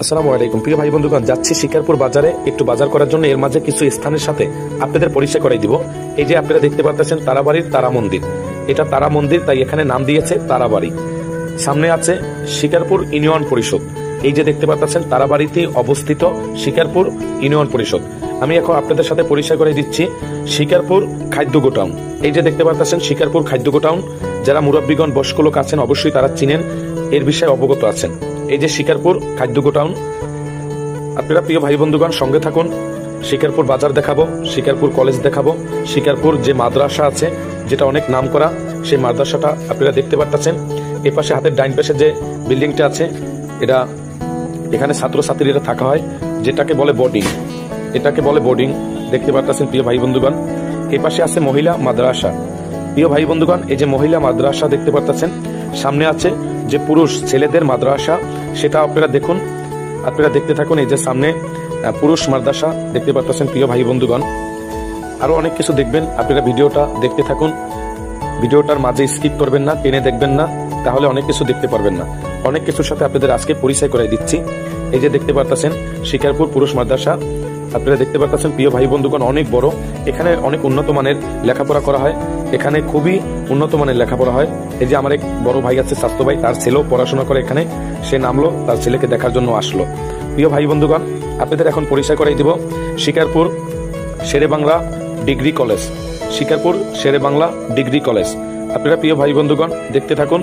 আসসালামু আলাইকুম প্রিয় ভাই বন্ধুগণ, যাচ্ছি শিকারপুর বাজারে একটু বাজার করার জন্য। এর মাঝে কিছু স্থানের সাথে আপনাদের পরিচয় করাই দিব। এই যে আপনারা দেখতে পাচ্ছেন তারাবাড়ির তারা মন্দির, এটা তারা মন্দির, তাই এখানে নাম দিয়েছে তারাবাড়ি। সামনে আছে শিকারপুর ইউনিয়ন পরিষদ। এই যে দেখতে পাচ্ছেন তারাবাড়িতে অবস্থিত শিকারপুর ইউনিয়ন পরিষদ। আমি এখন আপনাদের সাথে পরিচয় করে দিচ্ছি শিকারপুর খাদ্য গোটাউন। এই যে দেখতে পাচ্ছেন শিকারপুর খাদ্য গোটাউন, যারা মুরব্বীগণ বয়স্ক লোক আছেন অবশ্যই তারা চিনেন, এর বিষয়ে অবগত আছেন। এই যে শিকারপুর খাদ্য গোটাউন, আপনারা প্রিয় ভাই বন্ধুগণ সঙ্গে থাকুন। শিকারপুর বাজার দেখাবো, শিকারপুর কলেজ দেখাবো, শিকারপুর যে মাদ্রাসা আছে যেটা অনেক নাম করা, সেই মাদ্রাসাটা আপনারা দেখতে পাচ্ছেন। এ পাশে হাতের ডাইন পাশে যে বিল্ডিংটা আছে, এটা এখানে ছাত্রছাত্রীরা থাকা হয়, যেটাকে বলে বোর্ডিং, এটাকে বলে বোর্ডিং। দেখতে পাচ্ছেন প্রিয় ভাই বন্ধুগণ। এ পাশে আছে মহিলা মাদ্রাসা। প্রিয় ভাই বন্ধুগণ, এই যে মহিলা মাদ্রাসা দেখতে পাচ্ছেন, সামনে আছে যে পুরুষ ছেলেদের মাদ্রাসা, সেটা আপনারা দেখুন, আপনারা দেখতে থাকুন। এই যে সামনে পুরুষ মাদ্রাসা দেখতে পাচ্ছেন প্রিয় ভাই বন্ধুগণ। আরো অনেক কিছু দেখবেন, আপনারা ভিডিওটা দেখতে থাকুন। ভিডিওটার মাঝে স্কিপ করবেন না, টেনে দেখবেন না, তাহলে অনেক কিছু দেখতে পারবেন না। অনেক কিছুর সাথে আপনাদের আজকে পরিচয় করে দিচ্ছি। এই যে দেখতে পাচ্ছেন শিকারপুর পুরুষ মাদ্রাসা, আপনারা দেখতে পাচ্ছেন প্রিয় ভাই বন্ধুগণ, অনেক বড়। এখানে অনেক উন্নত মানের লেখাপড়া করা হয়, এখানে খুবই উন্নত মানের লেখাপড়া হয়। এই যে আমার এক বড় ভাই আছে, স্বাস্থ্য ভাই, তার ছেলেও পড়াশোনা করে এখানে, সে নামলো, তার ছেলেকে দেখার জন্য আসলো। প্রিয় ভাই বন্ধুগণ, আপনাদের এখন পরিচয় করাই দিব শিকারপুর শেরে বাংলা ডিগ্রি কলেজ। শিকারপুর শেরে বাংলা ডিগ্রি কলেজ, আপনারা প্রিয় ভাই বন্ধুগণ দেখতে থাকুন।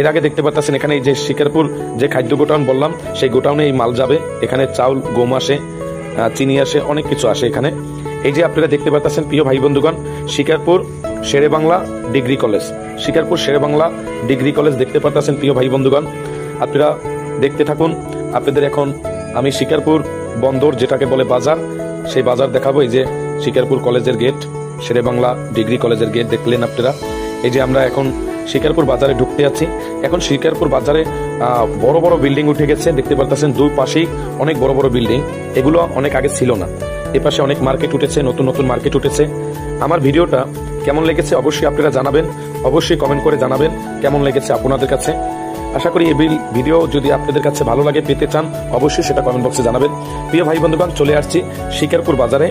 এর আগে দেখতে পাচ্ছেন এখানে এই যে শিকারপুর যে খাদ্য গোটাউন বললাম, সেই গোটাউনে এই মাল যাবে। এখানে চাউল, গম আসে, চিনি আসে, অনেক কিছু আসে এখানে। এই যে আপনারা দেখতে পাচ্ছেন প্রিয় ভাই বন্ধুগণ, শিকারপুর শেরে বাংলা ডিগ্রি কলেজ, শিকারপুর শেরে বাংলা ডিগ্রি কলেজ দেখতে পাচ্ছেন প্রিয় ভাই বন্ধুগণ। আপনারা দেখতে থাকুন। আপনাদের এখন আমি শিকারপুর বন্দর, যেটাকে বলে বাজার, সেই বাজার দেখাবো। এই যে শিকারপুর কলেজের গেট, শেরে বাংলা ডিগ্রি কলেজের গেট দেখলেন আপনারা। এই যে আমরা এখন শিকারপুর বাজারে ঢুকতে যাচ্ছি। এখন শিকারপুর বাজারে বড় বড় বিল্ডিং উঠে গেছে, দেখতে পাচ্ছেন দুই পাশেই অনেক বড় বড় বিল্ডিং, এগুলো অনেক আগে ছিল না। এ পাশে অনেক মার্কেট উঠেছে, নতুন নতুন মার্কেট উঠেছে। আমার ভিডিওটা কেমন লেগেছে অবশ্যই আপনারা জানাবেন, অবশ্যই কমেন্ট করে জানাবেন কেমন লেগেছে আপনাদের কাছে। আশা করি এই ভিডিও যদি আপনাদের কাছে ভালো লাগে, পেতে চান, অবশ্যই সেটা কমেন্ট বক্সে জানাবেন। প্রিয় ভাই বন্ধুগণ, চলে আসছি শিকারপুর বাজারে।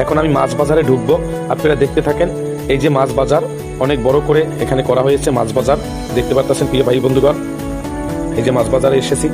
এখন আমি মাছ বাজারে ঢুকবো, আপনারা দেখতে থাকেন। এই যে মাছ বাজার, অনেক বড় করে এখানে করা হয়েছে মাছ বাজার, দেখতে পাচ্ছেন প্রিয় ভাই বন্ধুগণ। এই যে মাছ বাজারে এসেছি।